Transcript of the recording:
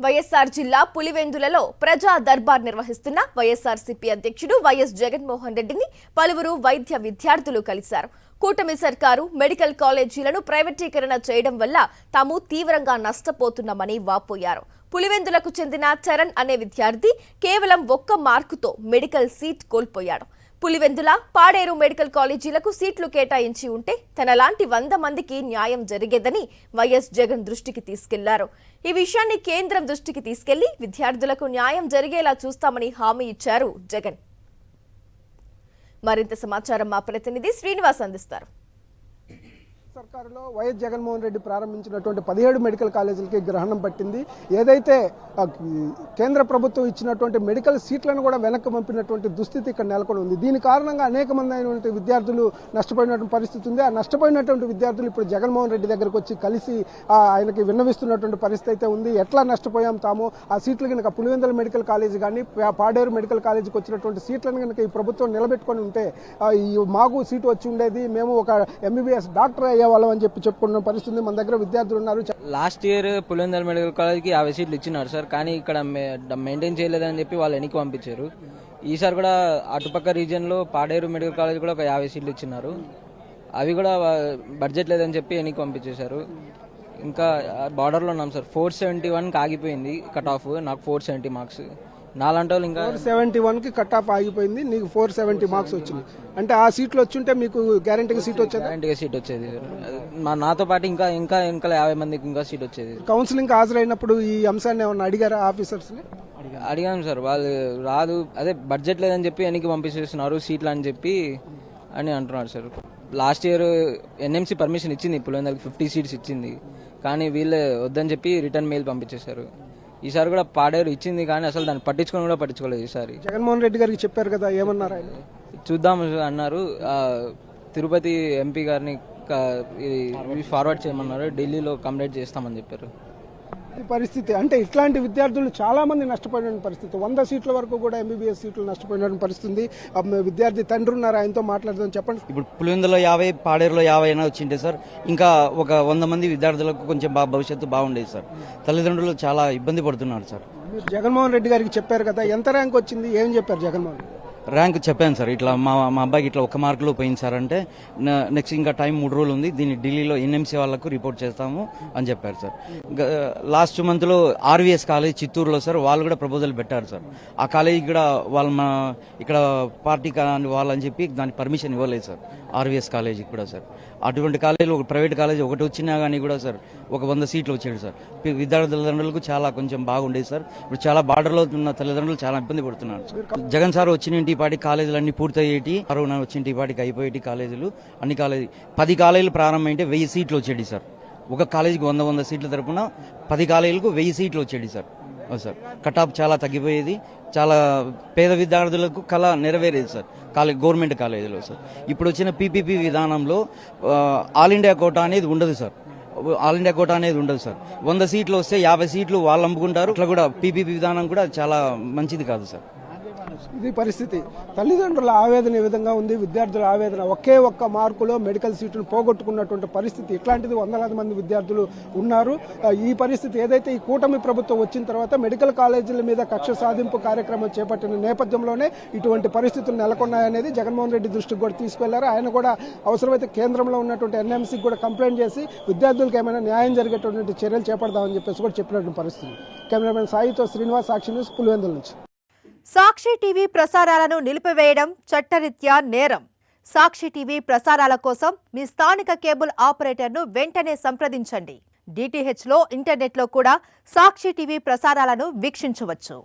వైఎస్ఆర్ జిల్లా పులివెందులలో ప్రజా దర్బార్ నిర్వహిస్తున్న వైఎస్ఆర్సీపీ అధ్యక్షుడు వైఎస్ జగన్మోహన్ రెడ్డిని పలువురు వైద్య విద్యార్థులు కలిశారు. కూటమి సర్కారు మెడికల్ కాలేజీలను ప్రైవేటీకరణ చేయడం వల్ల తాము తీవ్రంగా నష్టపోతున్నామని వాపోయారు. పులివెందులకు చెందిన చరణ్ అనే విద్యార్థి కేవలం 1 మార్కుతో మెడికల్ సీట్ కోల్పోయాడు. పులివెందుల, పాడేరు మెడికల్ కాలేజీలకు సీట్లు కేటాయించి ఉంటే తనలాంటి 100 మందికి న్యాయం జరిగేదని వైఎస్ జగన్ దృష్టికి తీసుకెళ్లారు. ఈ విషయాన్ని కేంద్రం దృష్టికి తీసుకెళ్లి విద్యార్థులకు న్యాయం జరిగేలా చూస్తామని హామీ ఇచ్చారు జగన్. మరింత సమాచారం మా ప్రతినిధి శ్రీనివాస్ అందిస్తారు. సర్కారులో వైఎస్ జగన్మోహన్ రెడ్డి ప్రారంభించినటువంటి 17 మెడికల్ కాలేజీలకి గ్రహణం పట్టింది. ఏదైతే కేంద్ర ప్రభుత్వం ఇచ్చినటువంటి మెడికల్ సీట్లను కూడా వెనక్కి పంపినటువంటి దుస్థితి ఇక్కడ నెలకొని ఉంది. దీని కారణంగా అనేక మంది అయినటువంటి విద్యార్థులు నష్టపోయినటువంటి పరిస్థితి ఉంది. ఆ నష్టపోయినటువంటి విద్యార్థులు ఇప్పుడు జగన్మోహన్ రెడ్డి దగ్గరకు వచ్చి కలిసి ఆయనకి విన్నవిస్తున్నటువంటి పరిస్థితి అయితే ఉంది. ఎట్లా నష్టపోయాం తాము, ఆ సీట్లు కనుక పులివెందుల మెడికల్ కాలేజీ కానీ పాడేరు మెడికల్ కాలేజీకి వచ్చినటువంటి సీట్లను కనుక ఈ ప్రభుత్వం నిలబెట్టుకొని ఉంటే మాకు సీటు వచ్చి ఉండేది, మేము ఒక MBBS డాక్టర్ వాళ్ళం అని చెప్పుకున్న పరిస్థితి. మన దగ్గర విద్యార్థులు ఉన్నారు. లాస్ట్ ఇయర్ పులివెందుల మెడికల్ కాలేజ్కి 50 సీట్లు ఇచ్చినారు సార్, కానీ ఇక్కడ మెయింటైన్ చేయలేదని చెప్పి వాళ్ళు వెనక్కి పంపించారు. ఈసారి కూడా అటుపక్క రీజియన్ లో పాడేరు మెడికల్ కాలేజ్ కూడా ఒక 50 సీట్లు ఇచ్చినారు. అవి కూడా బడ్జెట్ లేదని చెప్పి వెనక్కి పంపించేశారు. ఇంకా బార్డర్ లో ఉన్నాం సార్. 471కి ఆగిపోయింది కట్ ఆఫ్. నాకు 470 మార్క్స్. నాలంటి వాళ్ళు ఇంకా 471కి కట్ ఆఫ్ ఆగిపోయింది. నీకు 470 మార్క్స్ వచ్చింది అంటే ఆ సీట్లు వచ్చుంటే మీకు గ్యారంటీగా సీట్ వచ్చేది. గ్యారంటీగా సీట్ వచ్చేది. నాతో పాటు ఇంకా 50 మందికి ఇంకా సీట్ వచ్చేది. కౌన్సిలింగ్ హాజరైనప్పుడు ఈ అంశాన్ని ఏమన్నా అడిగారా ఆఫీసర్స్ ని? అడిగాం సార్. వాళ్ళు రాదు, అదే బడ్జెట్ లేదని చెప్పి వెనక్కి పంపించేస్తున్నారు సీట్లు అని చెప్పి అని అంటున్నారు sir. Last year NMC permission ఇచ్చింది, పులివెందులకి 50 సీట్స్ ఇచ్చింది, కానీ వీళ్ళే వద్దని చెప్పి రిటర్న్ మెయిల్ పంపించేశారు. ఈసారి కూడా పాడేరు ఇచ్చింది, కానీ అసలు దాన్ని పట్టించుకోలేదు. ఈసారి జగన్మోహన్ రెడ్డి గారికి చెప్పారు కదా, ఏమన్నారు ఆయన? చూద్దాం అన్నారు. తిరుపతి MP గారిని ఫార్వర్డ్ చేయమన్నారు. ఢిల్లీలో కంప్లైంట్ చేస్తామని చెప్పారు. ఈ పరిస్థితి అంటే ఇట్లాంటి విద్యార్థులు చాలా మంది నష్టపోయిన పరిస్థితి. 100 సీట్ల వరకు కూడా MBBS సీట్లు నష్టపోయిన పరిస్థితి. విద్యార్థి తండ్రి ఉన్నారు, ఆయనతో మాట్లాడదాం. చెప్పండి. ఇప్పుడు పులివెందులో 50, పాడేరులో 50 అయినా వచ్చింటే సార్ ఇంకా ఒక 100 మంది విద్యార్థులకు కొంచెం భవిష్యత్తు బాగుండేది సార్. తల్లిదండ్రులు చాలా ఇబ్బంది పడుతున్నారు సార్. మీరు జగన్మోహన్ రెడ్డి గారికి చెప్పారు కదా, ఎంత ర్యాంక్ వచ్చింది, ఏం చెప్పారు జగన్మోహన్ రెడ్డి? ర్యాంక్ చెప్పాను సార్. ఇట్లా మా అబ్బాయికి ఇట్లా 1 మార్కులో పోయింది సార్ అంటే నెక్స్ట్ ఇంకా టైం 3 రోజులు ఉంది, దీన్ని ఢిల్లీలో NMC వాళ్ళకు రిపోర్ట్ చేస్తాము అని చెప్పారు సార్. లాస్ట్ మంత్ లో RVS కాలేజ్ చిత్తూరులో సార్ వాళ్ళు కూడా ప్రపోజల్ పెట్టారు సార్. ఆ కాలేజీ కూడా వాళ్ళు ఇక్కడ పార్టీ వాళ్ళని చెప్పి దానికి పర్మిషన్ ఇవ్వలేదు సార్. RVS కాలేజీకి కూడా సార్. అటువంటి కాలేజీలో ఒక ప్రైవేట్ కాలేజీ ఒకటి వచ్చినా కానీ కూడా సార్ ఒక 100 సీట్లు వచ్చాడు సార్. విద్యార్థి తల్లిదండ్రులకు చాలా కొంచెం బాగుండేది సార్. ఇప్పుడు చాలా బార్డర్లో ఉన్న తల్లిదండ్రులు చాలా ఇబ్బంది పడుతున్నారు సార్. జగన్ సార్ వచ్చిన పాటి కాలేజీలు అన్ని పూర్తయ్యేటి, వచ్చిన పాటికి అయిపోయేటి కాలేజీలు అన్ని కాలేజీ 10 కాలేజీలు ప్రారంభమైతే 1000 సీట్లు వచ్చేది సార్. ఒక కాలేజీకి 100 సీట్ల తరపున 10 కాలేజీలకు 1000 సీట్లు వచ్చేది సార్. సార్ కట్ ఆఫ్ చాలా తగ్గిపోయేది. చాలా పేద విద్యార్థులకు కళ నెరవేరేది సార్ గవర్నమెంట్ కాలేజీలో సార్. ఇప్పుడు వచ్చిన PPP విధానంలో ఆల్ ఇండియా కోటా అనేది ఉండదు సార్. ఆల్ ఇండియా కోటా అనేది ఉండదు సార్. 100 సీట్లు వస్తే 50 సీట్లు వాళ్ళు అమ్ముకుంటారు. ఇట్లా కూడా PPP విధానం కూడా చాలా మంచిది కాదు సార్. ఇది పరిస్థితి. తల్లిదండ్రుల ఆవేదన ఈ విధంగా ఉంది, విద్యార్థుల ఆవేదన. ఒకే 1 మార్కులో మెడికల్ సీట్ను పోగొట్టుకున్నటువంటి పరిస్థితి. ఇట్లాంటిది 100 మంది విద్యార్థులు ఉన్నారు. ఈ పరిస్థితి ఏదైతే ఈ కూటమి ప్రభుత్వం వచ్చిన తర్వాత మెడికల్ కాలేజీల మీద కక్ష సాధింపు కార్యక్రమం చేపట్టిన నేపథ్యంలోనే ఇటువంటి పరిస్థితులు నెలకొన్నాయనేది జగన్మోహన్ రెడ్డి దృష్టికి కూడా తీసుకెళ్లారు. ఆయన కూడా అవసరమైతే కేంద్రంలో ఉన్నటువంటి NMCకి కూడా కంప్లైంట్ చేసి విద్యార్థులకు ఏమైనా న్యాయం జరిగేటువంటి చర్యలు చేపడదామని చెప్పేసి కూడా చెప్పినటువంటి పరిస్థితి. కెమెరామెన్ సాయితో శ్రీనివాస్, సాక్షి న్యూస్, పులివెందుల నుంచి. సాక్షి టీవీ ప్రసారాలను నిలిపివేయడం చట్టరీత్యా నేరం. సాక్షి టీవీ ప్రసారాల కోసం మీ స్థానిక కేబుల్ ఆపరేటర్ను వెంటనే సంప్రదించండి. DTHలో, ఇంటర్నెట్లో కూడా సాక్షి టీవీ ప్రసారాలను వీక్షించవచ్చు.